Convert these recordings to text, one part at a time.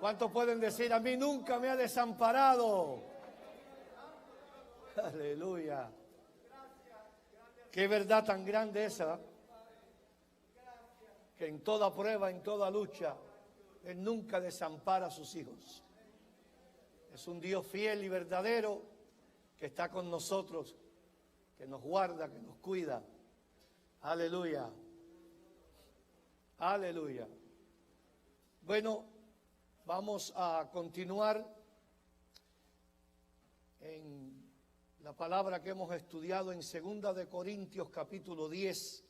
¿Cuántos pueden decir, a mí nunca me ha desamparado? Aleluya. Qué verdad tan grande esa, que en toda prueba, en toda lucha, Él nunca desampara a sus hijos. Es un Dios fiel y verdadero que está con nosotros, que nos guarda, que nos cuida. Aleluya. Aleluya. Bueno, vamos a continuar en la palabra que hemos estudiado en 2 de Corintios capítulo 10.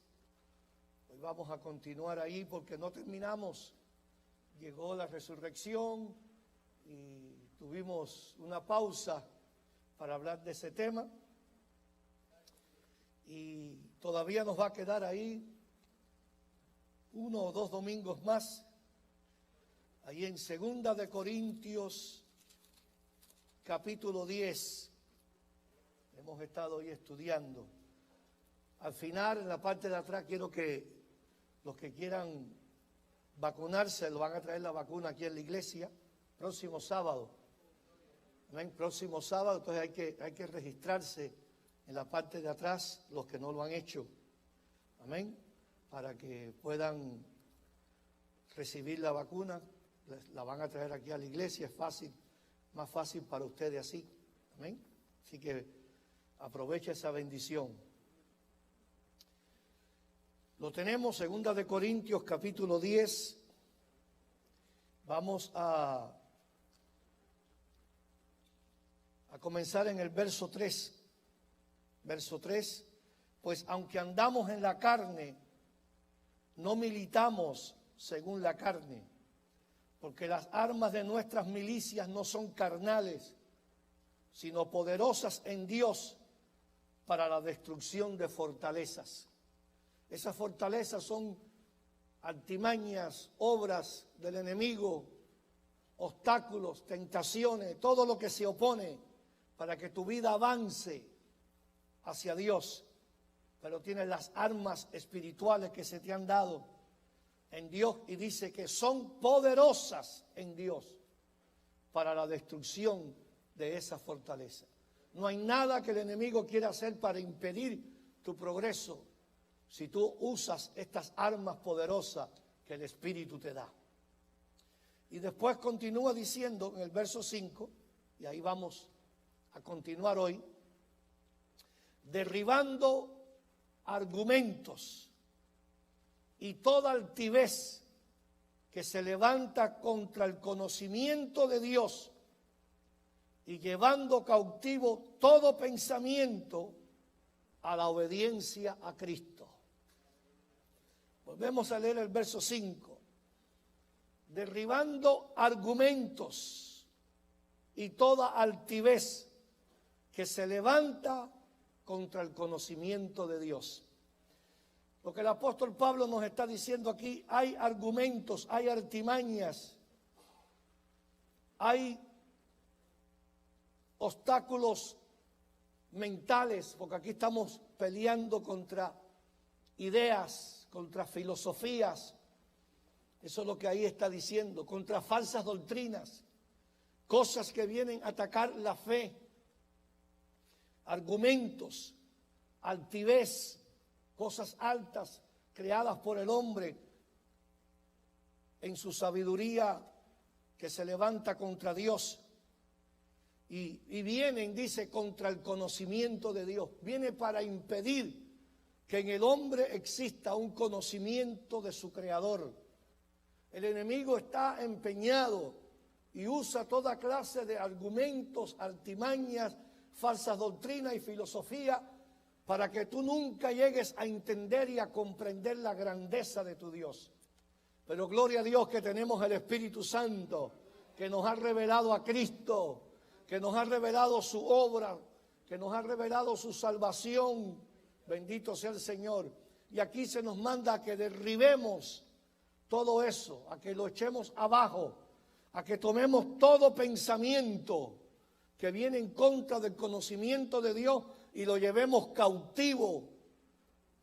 Hoy vamos a continuar ahí porque no terminamos. Llegó la resurrección y tuvimos una pausa para hablar de ese tema. Y todavía nos va a quedar ahí 1 o 2 domingos más. Ahí en 2 de Corintios capítulo 10. Hemos estado hoy estudiando. Al final, en la parte de atrás, quiero que los que quieran vacunarse, lo van a traer la vacuna aquí en la iglesia, próximo sábado. ¿Amén? Próximo sábado, entonces hay que registrarse en la parte de atrás, los que no lo han hecho. Amén. Para que puedan recibir la vacuna, la van a traer aquí a la iglesia, es fácil, más fácil para ustedes así. Amén. Así que aprovecha esa bendición. Lo tenemos, 2 de Corintios capítulo 10. Vamos a comenzar en el verso 3. Verso 3. Pues aunque andamos en la carne, no militamos según la carne, porque las armas de nuestras milicias no son carnales, sino poderosas en Dios para la destrucción de fortalezas. Esas fortalezas son artimañas, obras del enemigo, obstáculos, tentaciones, todo lo que se opone para que tu vida avance hacia Dios. Pero tienes las armas espirituales que se te han dado en Dios y dice que son poderosas en Dios para la destrucción de esa fortaleza. No hay nada que el enemigo quiera hacer para impedir tu progreso si tú usas estas armas poderosas que el Espíritu te da. Y después continúa diciendo en el verso 5, y ahí vamos a continuar hoy, derribando argumentos y toda altivez que se levanta contra el conocimiento de Dios y llevando cautivo todo pensamiento a la obediencia a Cristo. Volvemos a leer el verso 5. Derribando argumentos y toda altivez que se levanta contra el conocimiento de Dios. Lo que el apóstol Pablo nos está diciendo aquí, hay argumentos, hay artimañas, hay obstáculos mentales, porque aquí estamos peleando contra ideas, contra filosofías, eso es lo que ahí está diciendo, contra falsas doctrinas, cosas que vienen a atacar la fe, argumentos, altivez, cosas altas creadas por el hombre en su sabiduría que se levanta contra Dios. Y vienen, dice, contra el conocimiento de Dios. Viene para impedir que en el hombre exista un conocimiento de su Creador. El enemigo está empeñado y usa toda clase de argumentos, artimañas, falsas doctrinas y filosofía para que tú nunca llegues a entender y a comprender la grandeza de tu Dios. Pero gloria a Dios que tenemos el Espíritu Santo, que nos ha revelado a Cristo, que nos ha revelado su obra, que nos ha revelado su salvación. Bendito sea el Señor. Y aquí se nos manda a que derribemos todo eso, a que lo echemos abajo, a que tomemos todo pensamiento que viene en contra del conocimiento de Dios y lo llevemos cautivo,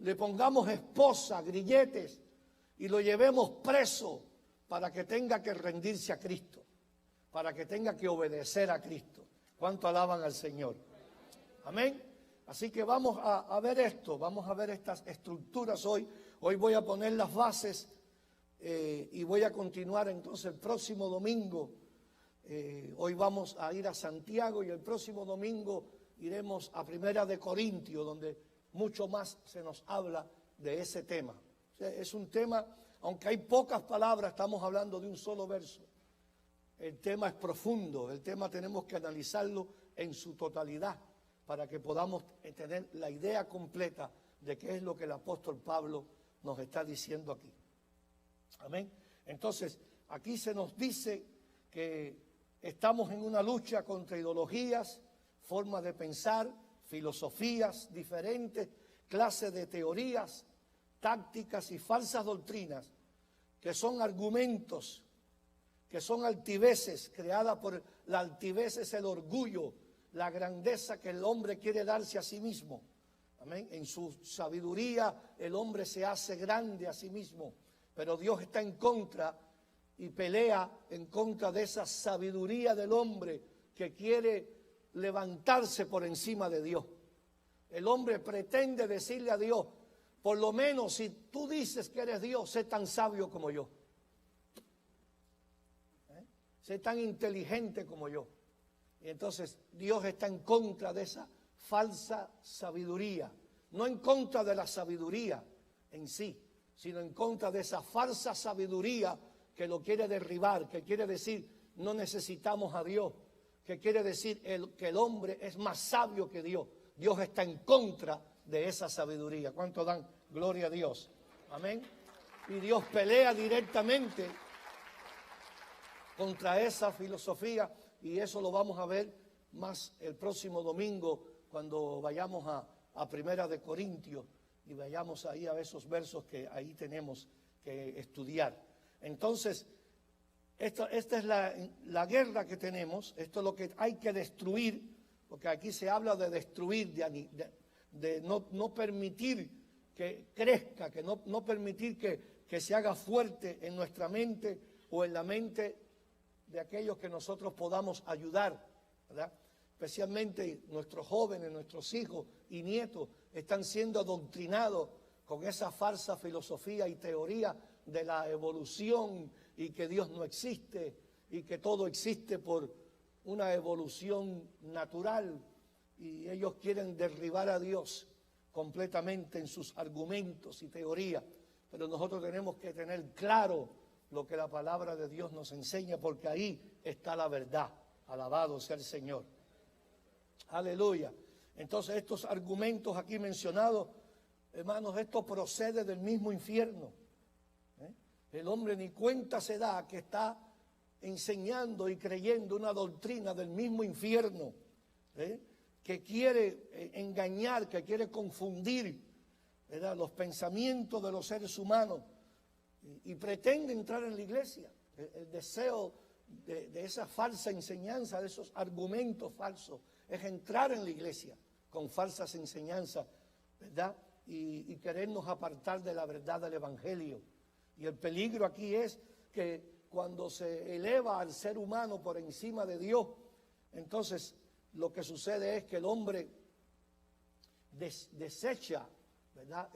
le pongamos esposa, grilletes y lo llevemos preso para que tenga que rendirse a Cristo. para que tenga que obedecer a Cristo. ¿Cuánto alaban al Señor? Amén. Así que vamos a ver esto, vamos a ver estas estructuras hoy. Hoy voy a poner las bases y voy a continuar entonces el próximo domingo. Hoy vamos a ir a Santiago y el próximo domingo iremos a Primera de Corintios, donde mucho más se nos habla de ese tema. O sea, es un tema, aunque hay pocas palabras, estamos hablando de un solo verso. El tema es profundo, el tema tenemos que analizarlo en su totalidad para que podamos tener la idea completa de qué es lo que el apóstol Pablo nos está diciendo aquí. Amén. Entonces, aquí se nos dice que estamos en una lucha contra ideologías, formas de pensar, filosofías diferentes, clases de teorías, tácticas y falsas doctrinas, que son argumentos, que son altiveces, creadas por la altivez es el orgullo, la grandeza que el hombre quiere darse a sí mismo. Amén. En su sabiduría el hombre se hace grande a sí mismo, pero Dios está en contra y pelea en contra de esa sabiduría del hombre que quiere levantarse por encima de Dios. El hombre pretende decirle a Dios, por lo menos si tú dices que eres Dios, sé tan sabio como yo. Sé tan inteligente como yo. Y entonces Dios está en contra de esa falsa sabiduría. No en contra de la sabiduría en sí, sino en contra de esa falsa sabiduría que lo quiere derribar, que quiere decir no necesitamos a Dios, que quiere decir que el hombre es más sabio que Dios. Dios está en contra de esa sabiduría. ¿Cuánto dan gloria a Dios? Amén. Y Dios pelea directamente contra esa filosofía, y eso lo vamos a ver más el próximo domingo cuando vayamos a Primera de Corintios y vayamos ahí a esos versos que ahí tenemos que estudiar. Entonces, esta es la guerra que tenemos, esto es lo que hay que destruir, porque aquí se habla de destruir, de no permitir que crezca, que no permitir que se haga fuerte en nuestra mente o en la mente de aquellos que nosotros podamos ayudar, ¿verdad? Especialmente nuestros jóvenes, nuestros hijos y nietos están siendo adoctrinados con esa falsa filosofía y teoría de la evolución y que Dios no existe y que todo existe por una evolución natural, y ellos quieren derribar a Dios completamente en sus argumentos y teorías, pero nosotros tenemos que tener claro lo que la palabra de Dios nos enseña, porque ahí está la verdad. Alabado sea el Señor. Aleluya. Entonces estos argumentos aquí mencionados, hermanos, esto procede del mismo infierno. El hombre ni cuenta se da que está enseñando y creyendo una doctrina del mismo infierno, que quiere engañar, que quiere confundir, ¿verdad?, los pensamientos de los seres humanos, y pretende entrar en la iglesia. El deseo de esa falsa enseñanza, de esos argumentos falsos, es entrar en la iglesia con falsas enseñanzas, ¿verdad? Y querernos apartar de la verdad del Evangelio. Y el peligro aquí es que cuando se eleva al ser humano por encima de Dios, entonces lo que sucede es que el hombre desecha, ¿verdad?,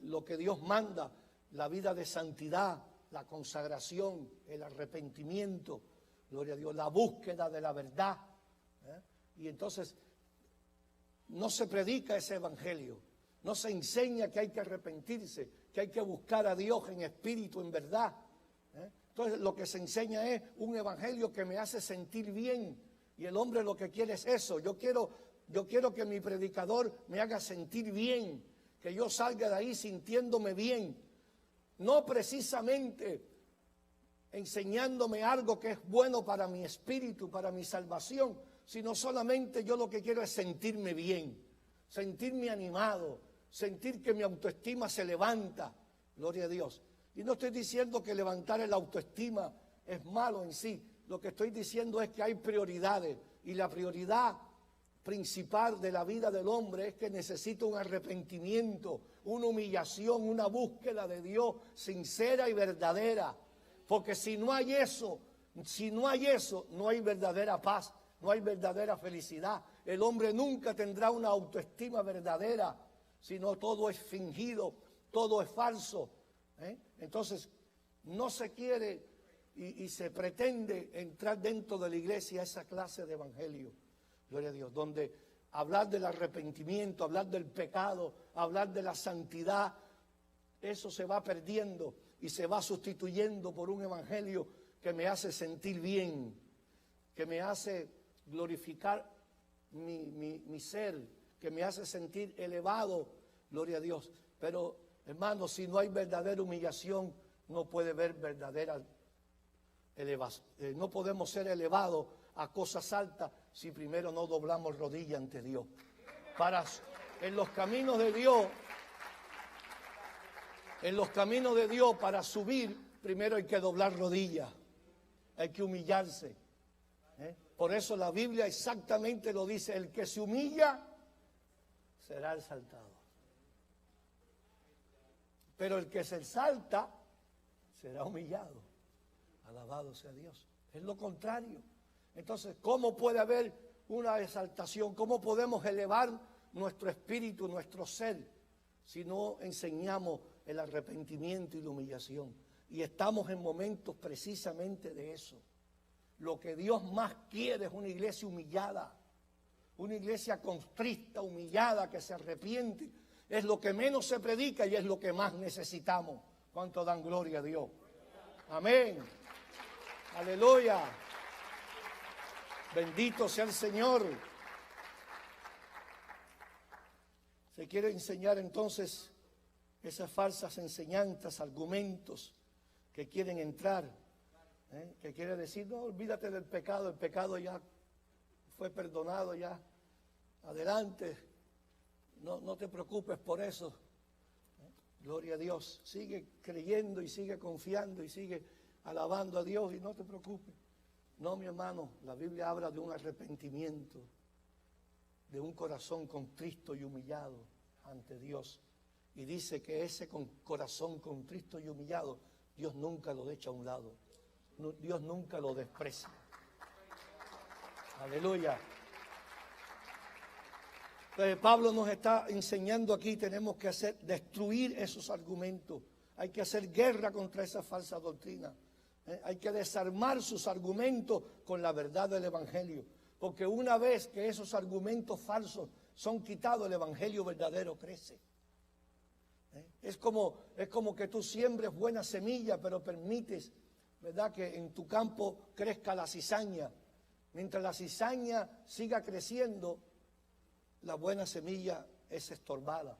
lo que Dios manda, la vida de santidad, la consagración, el arrepentimiento, gloria a Dios, la búsqueda de la verdad. Y entonces no se predica ese evangelio, no se enseña que hay que arrepentirse, que hay que buscar a Dios en espíritu, en verdad. Entonces lo que se enseña es un evangelio que me hace sentir bien, y el hombre lo que quiere es eso. Yo quiero que mi predicador me haga sentir bien, que yo salga de ahí sintiéndome bien. No precisamente enseñándome algo que es bueno para mi espíritu, para mi salvación, sino solamente yo lo que quiero es sentirme bien, sentirme animado, sentir que mi autoestima se levanta, gloria a Dios. Y no estoy diciendo que levantar el autoestima es malo en sí, lo que estoy diciendo es que hay prioridades, y la prioridad principal de la vida del hombre es que necesita un arrepentimiento, una humillación, una búsqueda de Dios sincera y verdadera. Porque si no hay eso, Si no hay eso, no hay verdadera paz, no hay verdadera felicidad. El hombre nunca tendrá una autoestima verdadera, sino todo es fingido, todo es falso. Entonces, no se quiere y se pretende entrar dentro de la iglesia esa clase de evangelio, gloria a Dios, donde hablar del arrepentimiento, hablar del pecado, hablar de la santidad, eso se va perdiendo y se va sustituyendo por un evangelio que me hace sentir bien, que me hace glorificar mi ser, que me hace sentir elevado, gloria a Dios. Pero, hermanos, si no hay verdadera humillación, no puede haber verdadera elevación. No podemos ser elevados a cosas altas si primero no doblamos rodilla ante Dios. En los caminos de Dios, para subir, primero hay que doblar rodillas, hay que humillarse. Por eso la Biblia exactamente lo dice: el que se humilla será exaltado. Pero el que se exalta será humillado. Alabado sea Dios. Es lo contrario. Entonces, ¿cómo puede haber una exaltación? ¿Cómo podemos elevar nuestro espíritu, nuestro ser, si no enseñamos el arrepentimiento y la humillación? Y estamos en momentos precisamente de eso. Lo que Dios más quiere es una iglesia humillada, una iglesia contrista, humillada, que se arrepiente. Es lo que menos se predica y es lo que más necesitamos. ¿Cuánto dan gloria a Dios? Amén. Aleluya. Bendito sea el Señor. Se quiere enseñar entonces esas falsas enseñanzas, argumentos que quieren entrar, que quiere decir: no, olvídate del pecado, el pecado ya fue perdonado, ya, adelante, no te preocupes por eso. Gloria a Dios, sigue creyendo y sigue confiando y sigue alabando a Dios y no te preocupes. No, mi hermano, la Biblia habla de un arrepentimiento, de un corazón contrito y humillado ante Dios. Y dice que ese corazón contrito y humillado, Dios nunca lo echa a un lado. Dios nunca lo desprecia. Aleluya. Entonces, Pablo nos está enseñando aquí: tenemos que destruir esos argumentos. Hay que hacer guerra contra esa falsa doctrina. Hay que desarmar sus argumentos con la verdad del Evangelio. Porque una vez que esos argumentos falsos son quitados, el Evangelio verdadero crece. Es como que tú siembres buena semilla, pero permites, ¿verdad?, que en tu campo crezca la cizaña. Mientras la cizaña siga creciendo, la buena semilla es estorbada.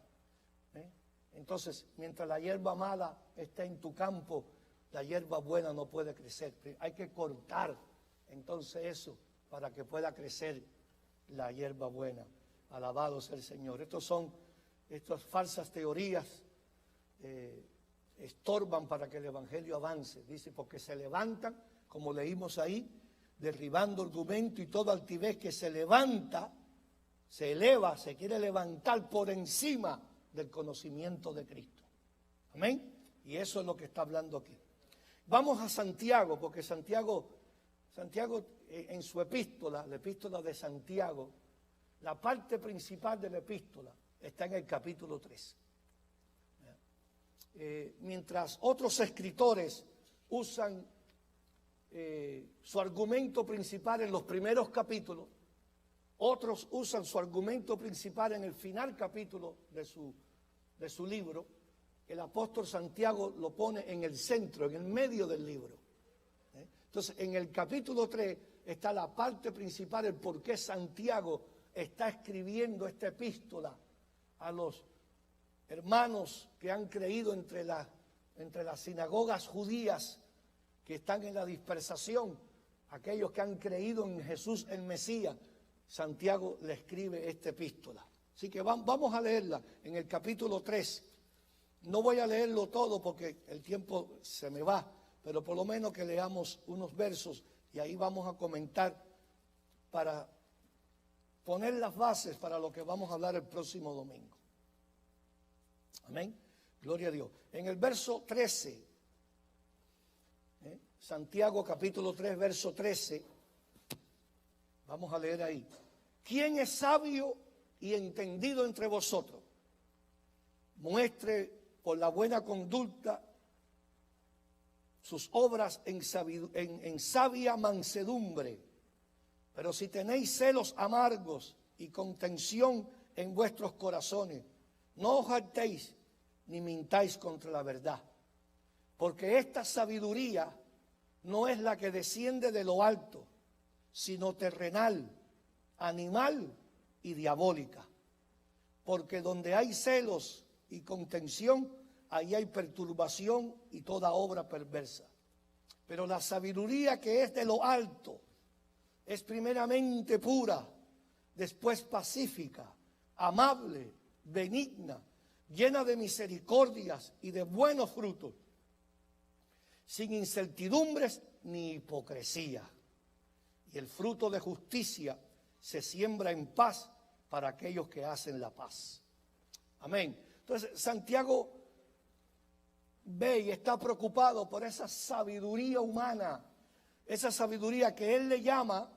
Entonces, mientras la hierba mala está en tu campo, la hierba buena no puede crecer. Hay que cortar entonces eso para que pueda crecer la hierba buena. Alabado sea el Señor. Estas falsas teorías estorban para que el Evangelio avance. Dice, porque se levantan, como leímos ahí, derribando argumento y toda altivez que se levanta, se eleva, se quiere levantar por encima del conocimiento de Cristo. Amén. Y eso es lo que está hablando aquí. Vamos a Santiago, porque Santiago en su epístola, la epístola de Santiago, la parte principal de la epístola está en el capítulo 3. Mientras otros escritores usan su argumento principal en los primeros capítulos, otros usan su argumento principal en el final capítulo de su libro. El apóstol Santiago lo pone en el centro, en el medio del libro. Entonces, en el capítulo 3 está la parte principal, el por qué Santiago está escribiendo esta epístola a los hermanos que han creído entre las sinagogas judías que están en la dispersación, aquellos que han creído en Jesús el Mesías. Santiago le escribe esta epístola. Así que vamos a leerla en el capítulo 3. No voy a leerlo todo porque el tiempo se me va, pero por lo menos que leamos unos versos y ahí vamos a comentar para poner las bases para lo que vamos a hablar el próximo domingo. Amén. Gloria a Dios. En el verso 13 Santiago capítulo 3, verso 13. Vamos a leer ahí. ¿Quién es sabio y entendido entre vosotros? Muestre por la buena conducta sus obras en sabia mansedumbre. Pero si tenéis celos amargos y contención en vuestros corazones, no os hartéis ni mintáis contra la verdad. Porque esta sabiduría no es la que desciende de lo alto, sino terrenal, animal y diabólica. Porque donde hay celos y contención, ahí hay perturbación y toda obra perversa. Pero la sabiduría que es de lo alto es primeramente pura, después pacífica, amable, benigna, llena de misericordias y de buenos frutos, sin incertidumbres ni hipocresía. Y el fruto de justicia se siembra en paz para aquellos que hacen la paz. Amén. Entonces, Santiago ve y está preocupado por esa sabiduría humana, esa sabiduría que él le llama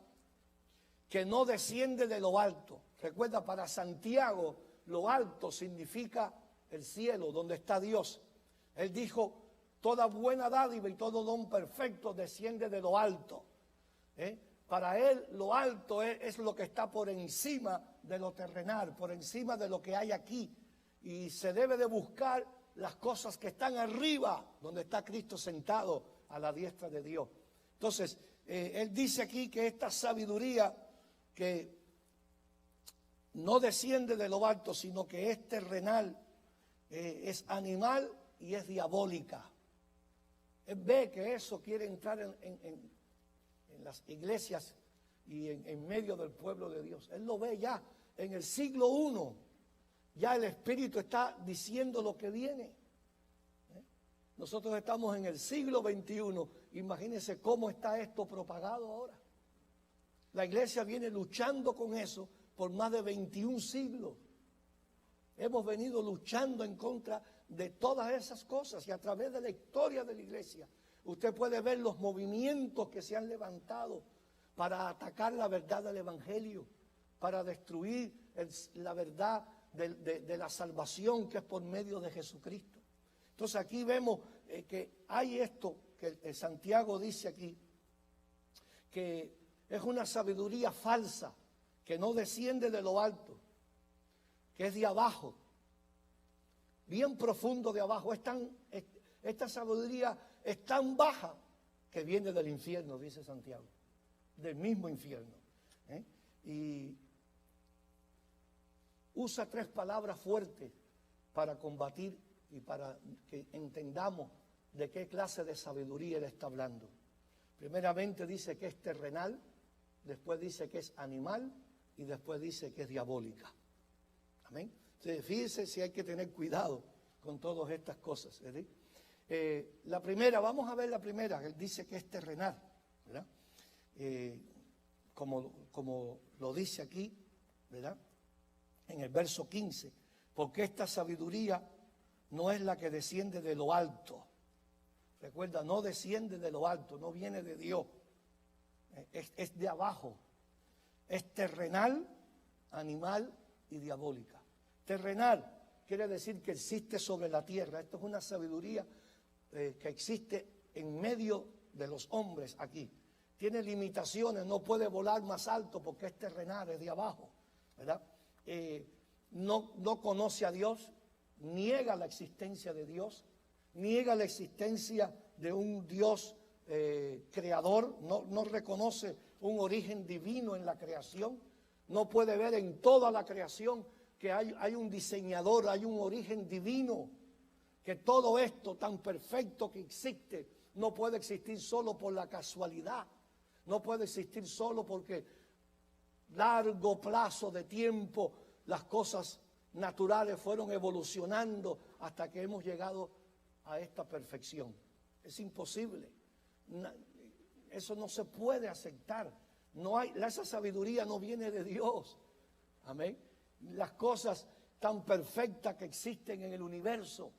que no desciende de lo alto. Recuerda, para Santiago, lo alto significa el cielo, donde está Dios. Él dijo, toda buena dádiva y todo don perfecto desciende de lo alto. Para él, lo alto es lo que está por encima de lo terrenal, por encima de lo que hay aquí. Y se debe de buscar las cosas que están arriba, donde está Cristo sentado a la diestra de Dios. Entonces, él dice aquí que esta sabiduría que no desciende de lo alto, sino que es terrenal, es animal y es diabólica. Él ve que eso quiere entrar en las iglesias y en medio del pueblo de Dios. Él lo ve ya en el siglo I. Ya el Espíritu está diciendo lo que viene. Nosotros estamos en el siglo XXI. Imagínense cómo está esto propagado ahora. La iglesia viene luchando con eso por más de 21 siglos. Hemos venido luchando en contra de todas esas cosas y a través de la historia de la iglesia usted puede ver los movimientos que se han levantado para atacar la verdad del Evangelio, para destruir la verdad de la salvación que es por medio de Jesucristo. Entonces aquí vemos que hay esto que Santiago dice aquí, que es una sabiduría falsa, que no desciende de lo alto, que es de abajo, bien profundo de abajo. Esta sabiduría es tan baja que viene del infierno, dice Santiago, del mismo infierno. Y usa 3 palabras fuertes para combatir y para que entendamos de qué clase de sabiduría él está hablando. Primeramente dice que es terrenal, después dice que es animal y después dice que es diabólica. Amén. Entonces, fíjense si hay que tener cuidado con todas estas cosas. La primera, vamos a ver la primera, él dice que es terrenal, ¿verdad? Como lo dice aquí, ¿verdad? En el verso 15, porque esta sabiduría no es la que desciende de lo alto. Recuerda, no desciende de lo alto, no viene de Dios, es de abajo, es terrenal, animal y diabólica. Terrenal quiere decir que existe sobre la tierra. Esto es una sabiduría que existe en medio de los hombres aquí. Tiene limitaciones, no puede volar más alto porque es terrenal, es de abajo, ¿verdad? No conoce a Dios, niega la existencia de Dios, niega la existencia de un Dios creador, no reconoce un origen divino en la creación, no puede ver en toda la creación que hay un diseñador, hay un origen divino, que todo esto tan perfecto que existe no puede existir solo por la casualidad, no puede existir solo porque largo plazo de tiempo las cosas naturales fueron evolucionando hasta que hemos llegado a esta perfección. Es imposible. Eso no se puede aceptar. Esa sabiduría no viene de Dios. Amén. Las cosas tan perfectas que existen en el universo.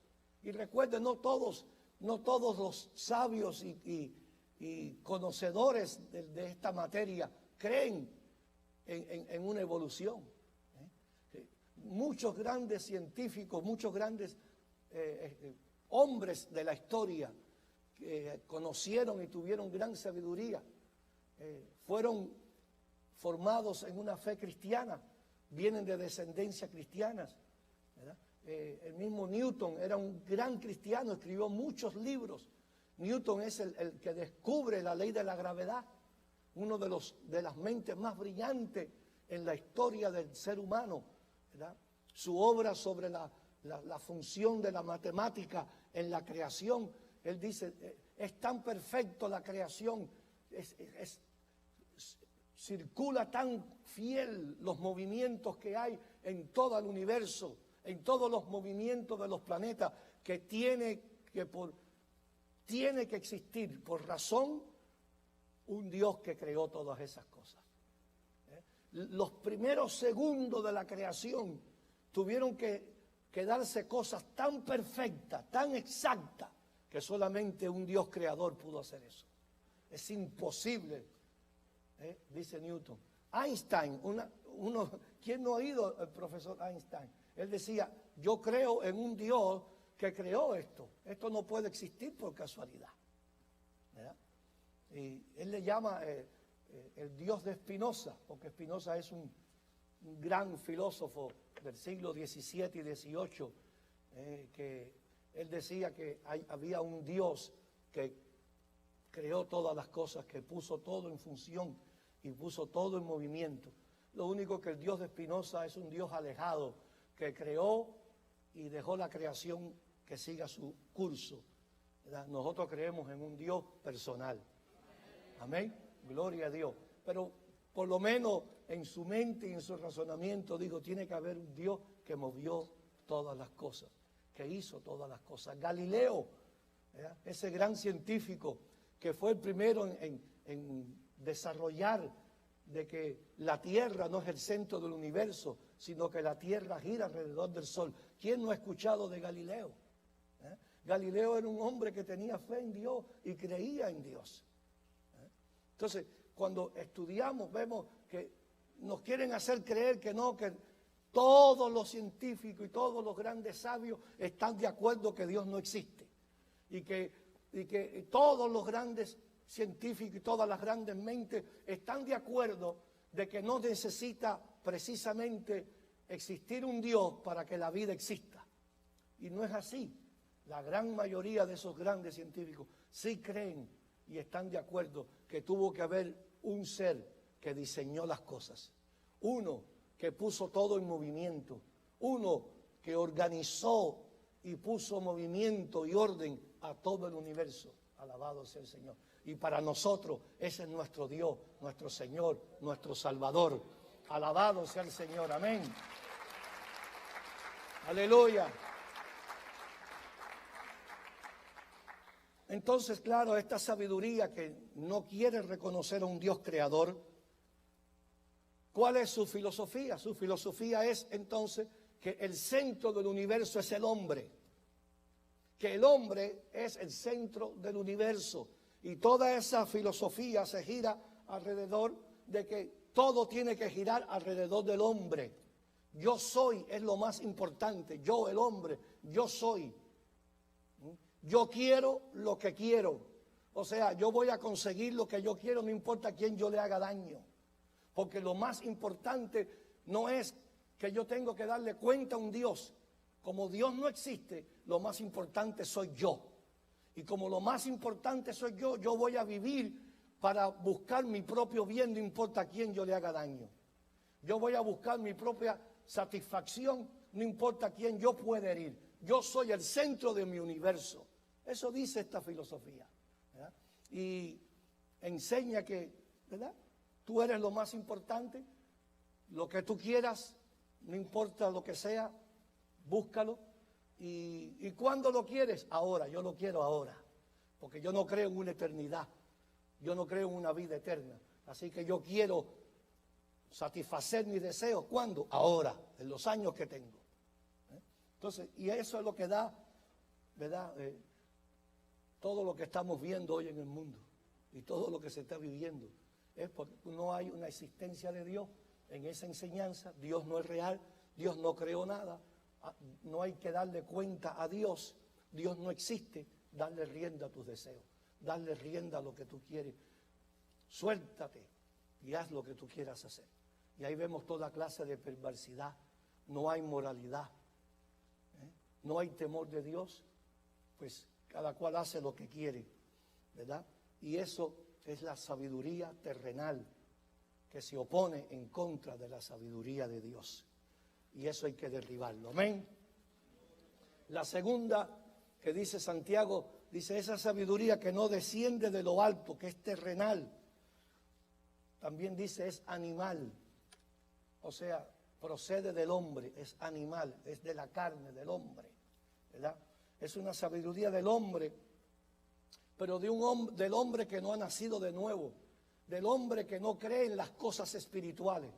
Y recuerden, no todos los sabios y y conocedores de esta materia creen en una evolución. Muchos grandes científicos, muchos grandes hombres de la historia que conocieron y tuvieron gran sabiduría, fueron formados en una fe cristiana, vienen de descendencia cristianas, ¿verdad? El mismo Newton era un gran cristiano, escribió muchos libros. Newton es el que descubre la ley de la gravedad, uno de las mentes más brillantes en la historia del ser humano, ¿verdad? Su obra sobre la función de la matemática en la creación, él dice, es tan perfecto la creación, circula tan fiel los movimientos que hay en todo el universo, en todos los movimientos de los planetas, que tiene que existir por razón un Dios que creó todas esas cosas. Los primeros segundos de la creación tuvieron que darse cosas tan perfectas, tan exactas, que solamente un Dios creador pudo hacer eso. Es imposible, dice Newton. Einstein, ¿quién no ha oído al profesor Einstein? Él decía, yo creo en un Dios que creó esto. Esto no puede existir por casualidad, ¿verdad? Y él le llama el Dios de Spinoza, porque Spinoza es un gran filósofo del siglo XVII y XVIII, que él decía que había un Dios que creó todas las cosas, que puso todo en función y puso todo en movimiento. Lo único que el Dios de Spinoza es un Dios alejado, que creó y dejó la creación que siga su curso, ¿verdad? Nosotros creemos en un Dios personal. Amén. Gloria a Dios. Pero por lo menos en su mente y en su razonamiento, digo, tiene que haber un Dios que movió todas las cosas, que hizo todas las cosas. Galileo, ¿verdad? Ese gran científico que fue el primero en desarrollar de que la Tierra no es el centro del universo, sino que la Tierra gira alrededor del Sol. ¿Quién no ha escuchado de Galileo? Galileo era un hombre que tenía fe en Dios y creía en Dios. Entonces, cuando estudiamos, vemos que nos quieren hacer creer que no, que todos los científicos y todos los grandes sabios están de acuerdo que Dios no existe. Y que todos los grandes científicos y todas las grandes mentes están de acuerdo de que no necesita precisamente existir un Dios para que la vida exista. Y no es así. La gran mayoría de esos grandes científicos sí creen y están de acuerdo que tuvo que haber un ser que diseñó las cosas, uno que puso todo en movimiento, uno que organizó y puso movimiento y orden a todo el universo. Alabado sea el Señor. Y para nosotros ese es nuestro Dios, nuestro Señor, nuestro Salvador. Alabado sea el Señor. Amén. Aleluya. Entonces, claro, esta sabiduría que no quiere reconocer a un Dios creador, ¿cuál es su filosofía? Su filosofía es entonces que el centro del universo es el hombre, que el hombre es el centro del universo, y toda esa filosofía se gira alrededor de que todo tiene que girar alrededor del hombre. Yo soy es lo más importante, yo el hombre, yo soy. Yo quiero lo que quiero. O sea, yo voy a conseguir lo que yo quiero, no importa a quién yo le haga daño. Porque lo más importante no es que yo tengo que darle cuenta a un Dios. Como Dios no existe, lo más importante soy yo. Y como lo más importante soy yo voy a vivir para buscar mi propio bien, no importa a quién yo le haga daño. Yo voy a buscar mi propia satisfacción, no importa a quién yo pueda herir. Yo soy el centro de mi universo. Eso dice esta filosofía, ¿verdad? Y enseña que, ¿verdad? Tú eres lo más importante, lo que tú quieras, no importa lo que sea, búscalo. ¿Y cuándo lo quieres? Ahora, yo lo quiero ahora, porque yo no creo en una eternidad, yo no creo en una vida eterna. Así que yo quiero satisfacer mis deseos. ¿Cuándo? Ahora, en los años que tengo. Entonces, y eso es lo que da, ¿verdad? Todo lo que estamos viendo hoy en el mundo. y todo lo que se está viviendo es porque no hay una existencia de Dios en esa enseñanza. Dios no es real, Dios no creó nada, no hay que darle cuenta a Dios, Dios no existe. Darle rienda a tus deseos, darle rienda a lo que tú quieres. Suéltate y haz lo que tú quieras hacer. Y ahí vemos toda clase de perversidad, no hay moralidad, no hay temor de Dios, pues cada cual hace lo que quiere, ¿verdad? Y eso es la sabiduría terrenal que se opone en contra de la sabiduría de Dios. Y eso hay que derribarlo. Amén. La segunda que dice Santiago, dice esa sabiduría que no desciende de lo alto, que es terrenal. También dice es animal. O sea, procede del hombre, es animal, es de la carne del hombre, ¿verdad? Es una sabiduría del hombre, pero del hombre que no ha nacido de nuevo, del hombre que no cree en las cosas espirituales.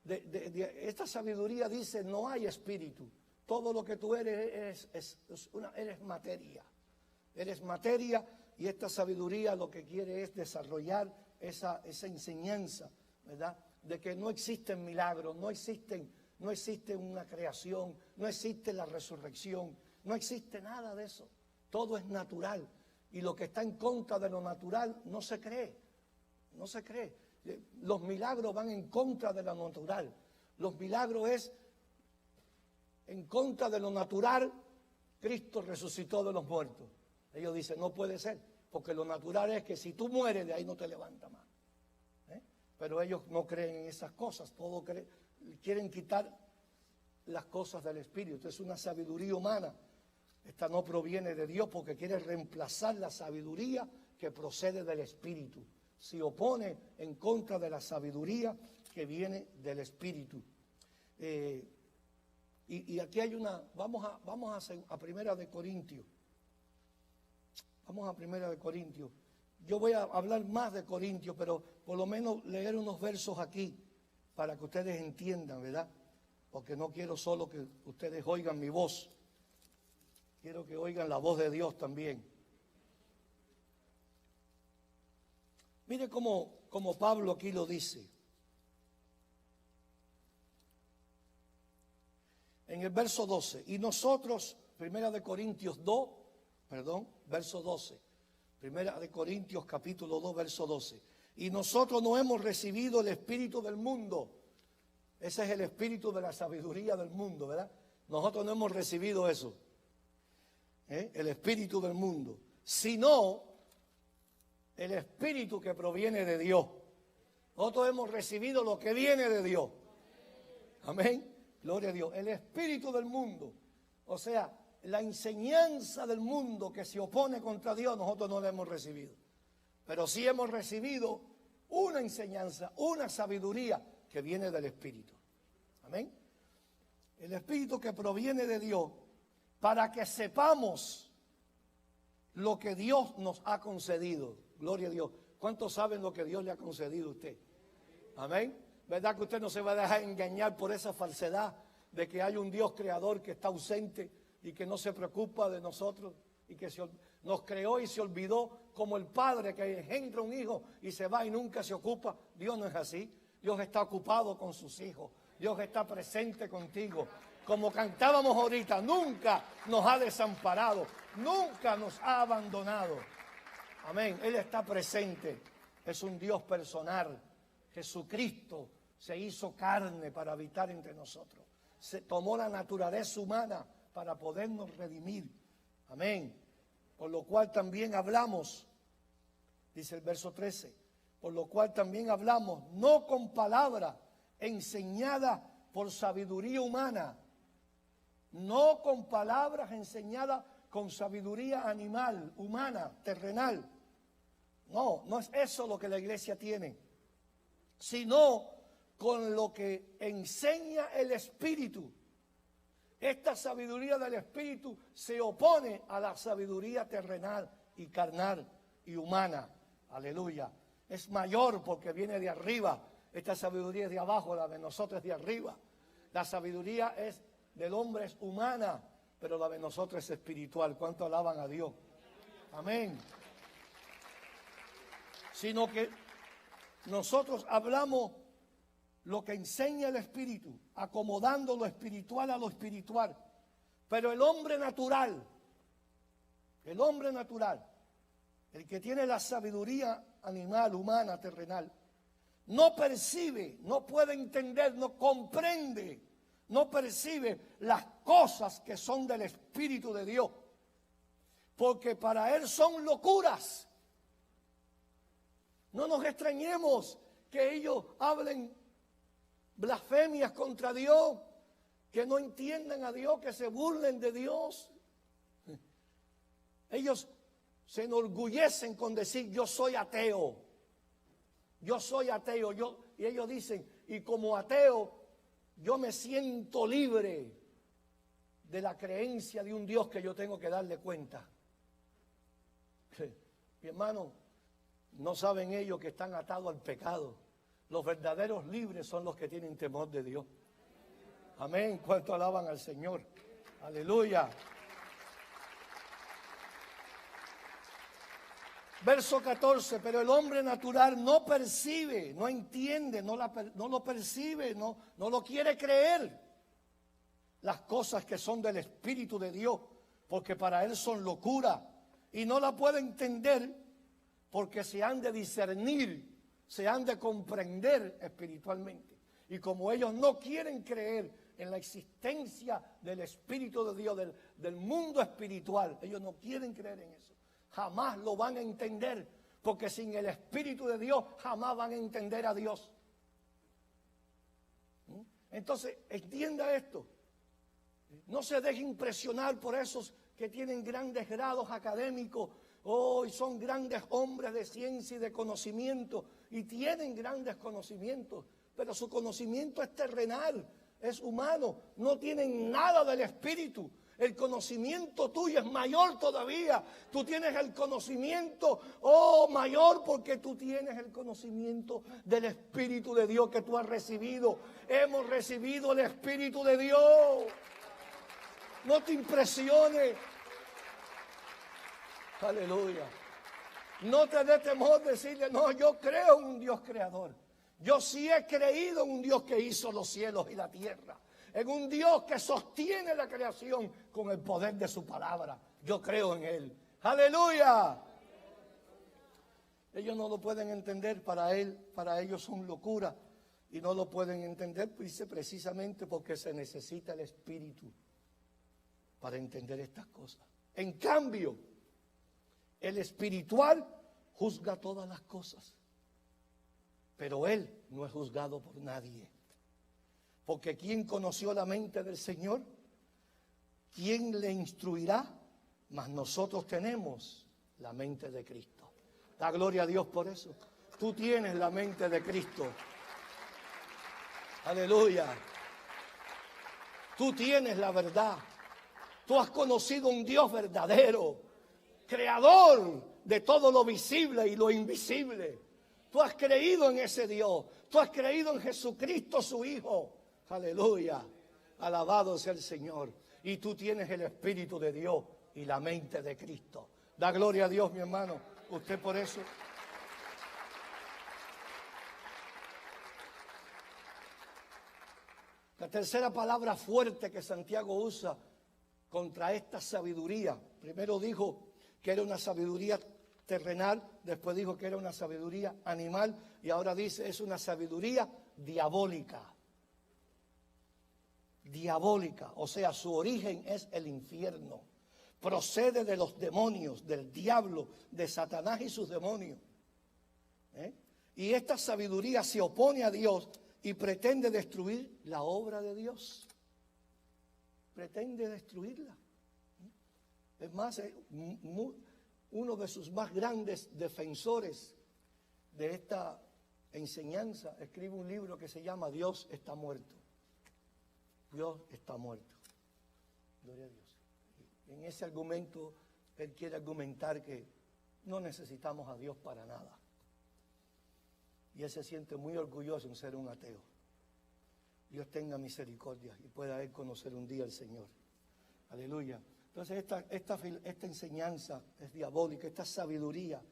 Esta sabiduría dice no hay espíritu. Todo lo que tú eres eres materia. Eres materia y esta sabiduría lo que quiere es desarrollar esa enseñanza, ¿verdad? De que no existen milagros, no existe una creación, no existe la resurrección, no existe nada de eso. Todo es natural y lo que está en contra de lo natural no se cree, no se cree. Los milagros van en contra de lo natural. Los milagros es en contra de lo natural. Cristo resucitó de los muertos. Ellos dicen, no puede ser, porque lo natural es que si tú mueres, de ahí no te levantas más. Pero ellos no creen en esas cosas, quieren quitar las cosas del Espíritu. Es una sabiduría humana. Esta no proviene de Dios porque quiere reemplazar la sabiduría que procede del Espíritu. Se opone en contra de la sabiduría que viene del Espíritu. Y aquí hay vamos a Primera de Corintios. Vamos a Primera de Corintios. Yo voy a hablar más de Corintios, pero por lo menos leer unos versos aquí para que ustedes entiendan, ¿verdad? Porque no quiero solo que ustedes oigan mi voz. Quiero que oigan la voz de Dios también. Mire cómo Pablo aquí lo dice. En el verso 12, y nosotros, Primera de Corintios 2, verso 12, Primera de Corintios capítulo 2, verso 12, y nosotros no hemos recibido el espíritu del mundo. Ese es el espíritu de la sabiduría del mundo, ¿verdad? Nosotros no hemos recibido eso, el espíritu del mundo, sino el espíritu que proviene de Dios. Nosotros hemos recibido lo que viene de Dios. Amén. Gloria a Dios. El espíritu del mundo, o sea, la enseñanza del mundo que se opone contra Dios, nosotros no la hemos recibido. Pero sí hemos recibido una enseñanza, una sabiduría que viene del Espíritu. Amén. El Espíritu que proviene de Dios para que sepamos lo que Dios nos ha concedido. Gloria a Dios. ¿Cuántos saben lo que Dios le ha concedido a usted? Amén. ¿Verdad que usted no se va a dejar engañar por esa falsedad de que hay un Dios creador que está ausente y que no se preocupa de nosotros y que nos creó y se olvidó, como el padre que engendra un hijo y se va y nunca se ocupa? Dios no es así. Dios está ocupado con sus hijos. Dios está presente contigo. Como cantábamos ahorita, nunca nos ha desamparado, nunca nos ha abandonado. Amén. Él está presente. Es un Dios personal. Jesucristo se hizo carne para habitar entre nosotros. Se tomó la naturaleza humana para podernos redimir. Amén. Por lo cual también hablamos, dice el verso 13, por lo cual también hablamos, no con palabra enseñada por sabiduría humana, no con palabras enseñadas con sabiduría animal, humana, terrenal. No, no es eso lo que la iglesia tiene, sino con lo que enseña el Espíritu. Esta sabiduría del Espíritu se opone a la sabiduría terrenal y carnal y humana. Aleluya. Es mayor porque viene de arriba. Esta sabiduría es de abajo, la de nosotros es de arriba. La sabiduría del hombre es humana, pero la de nosotros es espiritual. ¿Cuánto alaban a Dios? Amén. sino que nosotros hablamos lo que enseña el Espíritu, acomodando lo espiritual a lo espiritual. Pero el hombre natural, el que tiene la sabiduría animal, humana, terrenal, no percibe, no puede entender, no comprende, no percibe las cosas que son del Espíritu de Dios, porque para él son locuras. No nos extrañemos que ellos hablen blasfemias contra Dios, que no entiendan a Dios, que se burlen de Dios. Ellos se enorgullecen con decir yo soy ateo. Yo soy ateo. Y ellos dicen, y como ateo, yo me siento libre de la creencia de un Dios que yo tengo que darle cuenta. Mi hermano, no saben ellos que están atados al pecado. Los verdaderos libres son los que tienen temor de Dios. Amén. ¿Cuánto alaban al Señor? Aleluya. Verso 14, pero el hombre natural no percibe, no entiende, no lo percibe, no lo quiere creer. Las cosas que son del Espíritu de Dios, porque para él son locura. Y no la puede entender porque se han de discernir, se han de comprender espiritualmente. Y como ellos no quieren creer en la existencia del Espíritu de Dios, del mundo espiritual, ellos no quieren creer en eso. Jamás lo van a entender, porque sin el Espíritu de Dios jamás van a entender a Dios. Entonces, entienda esto. No se deje impresionar por esos que tienen grandes grados académicos, y son grandes hombres de ciencia y de conocimiento, y tienen grandes conocimientos, pero su conocimiento es terrenal, es humano, no tienen nada del Espíritu. El conocimiento tuyo es mayor todavía. Tú tienes el conocimiento, mayor, porque tú tienes el conocimiento del Espíritu de Dios que tú has recibido. Hemos recibido el Espíritu de Dios. No te impresiones. Aleluya. No te dé temor decirle, no, yo creo en un Dios creador. Yo sí he creído en un Dios que hizo los cielos y la tierra. En un Dios que sostiene la creación con el poder de su palabra. Yo creo en Él. ¡Aleluya! Ellos no lo pueden entender, para ellos son locura. Y no lo pueden entender, dice, precisamente porque se necesita el Espíritu para entender estas cosas. En cambio, el espiritual juzga todas las cosas. Pero Él no es juzgado por nadie. Porque ¿quién conoció la mente del Señor? ¿Quién le instruirá? Mas nosotros tenemos la mente de Cristo. Da gloria a Dios por eso. Tú tienes la mente de Cristo. Aleluya. Tú tienes la verdad. Tú has conocido un Dios verdadero, creador de todo lo visible y lo invisible. Tú has creído en ese Dios. Tú has creído en Jesucristo, su Hijo. Aleluya, alabado sea el Señor. Y tú tienes el Espíritu de Dios y la mente de Cristo. Da gloria a Dios, mi hermano. Usted por eso. La tercera palabra fuerte que Santiago usa contra esta sabiduría. Primero dijo que era una sabiduría terrenal, después dijo que era una sabiduría animal y ahora dice es una sabiduría diabólica. Diabólica, o sea, su origen es el infierno. Procede de los demonios, del diablo, de Satanás y sus demonios. Y esta sabiduría se opone a Dios y pretende destruir la obra de Dios. Pretende destruirla. Es más, uno de sus más grandes defensores de esta enseñanza escribe un libro que se llama Dios está muerto. Dios está muerto. Gloria a Dios. En ese argumento, él quiere argumentar que no necesitamos a Dios para nada. Y él se siente muy orgulloso en ser un ateo. Dios tenga misericordia y pueda él conocer un día al Señor. Aleluya. Entonces esta enseñanza es diabólica, esta sabiduría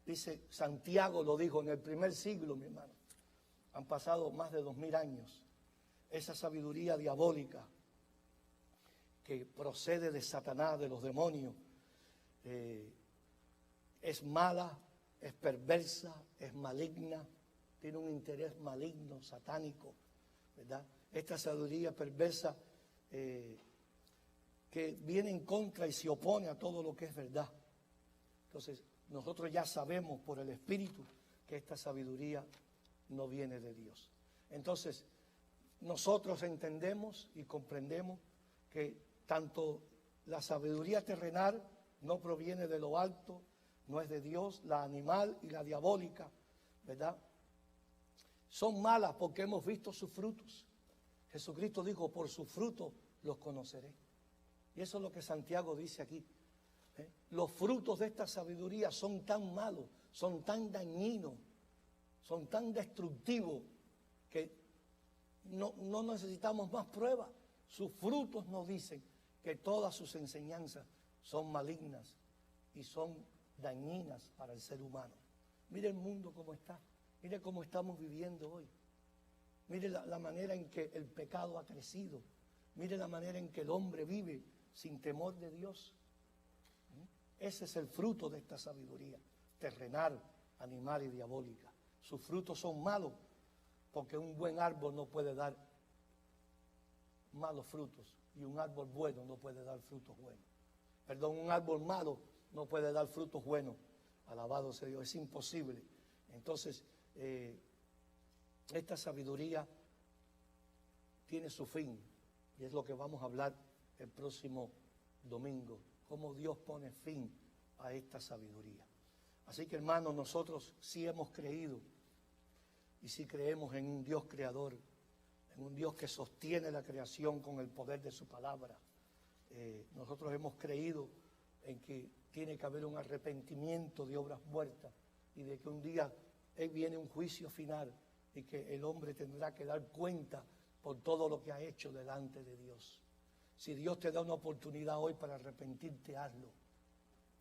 Dice, Santiago lo dijo en el primer siglo, mi hermano. Han pasado más de 2000 años. Esa sabiduría diabólica que procede de Satanás, de los demonios, es mala, es perversa, es maligna, tiene un interés maligno, satánico, ¿verdad? Esta sabiduría perversa que viene en contra y se opone a todo lo que es verdad. Entonces, nosotros ya sabemos por el Espíritu que esta sabiduría no viene de Dios. Entonces, nosotros entendemos y comprendemos que tanto la sabiduría terrenal no proviene de lo alto, no es de Dios, la animal y la diabólica, ¿verdad? Son malas porque hemos visto sus frutos. Jesucristo dijo, por sus frutos los conoceré. Y eso es lo que Santiago dice aquí. Los frutos de esta sabiduría son tan malos, son tan dañinos, son tan destructivos que no necesitamos más pruebas. Sus frutos nos dicen que todas sus enseñanzas son malignas y son dañinas para el ser humano. Mire el mundo cómo está, mire cómo estamos viviendo hoy. Mire la manera en que el pecado ha crecido. Mire la manera en que el hombre vive sin temor de Dios. Ese es el fruto de esta sabiduría terrenal, animal y diabólica. Sus frutos son malos porque un buen árbol no puede dar malos frutos y un árbol bueno no puede dar frutos buenos. Perdón, un árbol malo no puede dar frutos buenos. Alabado sea Dios, es imposible. Entonces, esta sabiduría tiene su fin y es lo que vamos a hablar el próximo domingo, cómo Dios pone fin a esta sabiduría. Así que, hermanos, nosotros sí hemos creído y sí creemos en un Dios creador, en un Dios que sostiene la creación con el poder de su palabra. Nosotros hemos creído en que tiene que haber un arrepentimiento de obras muertas y de que un día viene un juicio final y que el hombre tendrá que dar cuenta por todo lo que ha hecho delante de Dios. Si Dios te da una oportunidad hoy para arrepentirte, hazlo,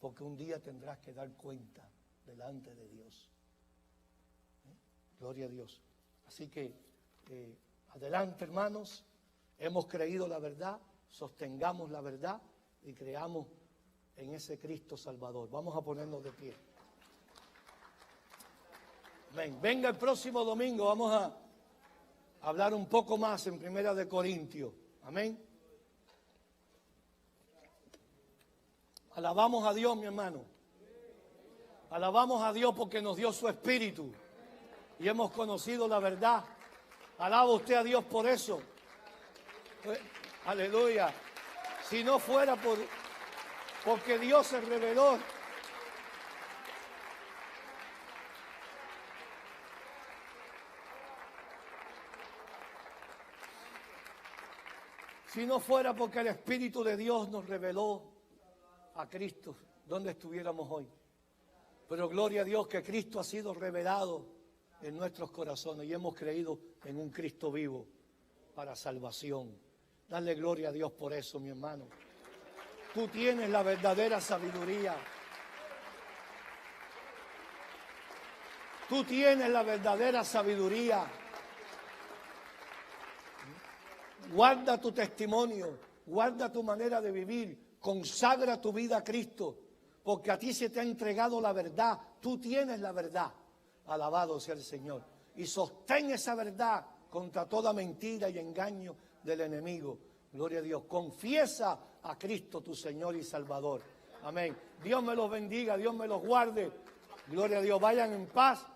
porque un día tendrás que dar cuenta delante de Dios. Gloria a Dios. Así que adelante, hermanos, hemos creído la verdad, sostengamos la verdad y creamos en ese Cristo Salvador. Vamos a ponernos de pie. Amén. Venga el próximo domingo, vamos a hablar un poco más en 1 Corintios. Amén. Alabamos a Dios, mi hermano. Alabamos a Dios porque nos dio su Espíritu y hemos conocido la verdad. Alaba usted a Dios por eso. Aleluya. Si no fuera porque Dios se reveló. Si no fuera porque el Espíritu de Dios nos reveló a Cristo, ¿dónde estuviéramos hoy? Pero gloria a Dios que Cristo ha sido revelado en nuestros corazones y hemos creído en un Cristo vivo para salvación. Dale gloria a Dios por eso, mi hermano. Tú tienes la verdadera sabiduría. Tú tienes la verdadera sabiduría. Guarda tu testimonio, guarda tu manera de vivir, consagra tu vida a Cristo, porque a ti se te ha entregado la verdad, tú tienes la verdad. Alabado sea el Señor. Y sostén esa verdad contra toda mentira y engaño del enemigo. Gloria a Dios. Confiesa a Cristo tu Señor y Salvador. Amén. Dios me los bendiga, Dios me los guarde. Gloria a Dios. Vayan en paz.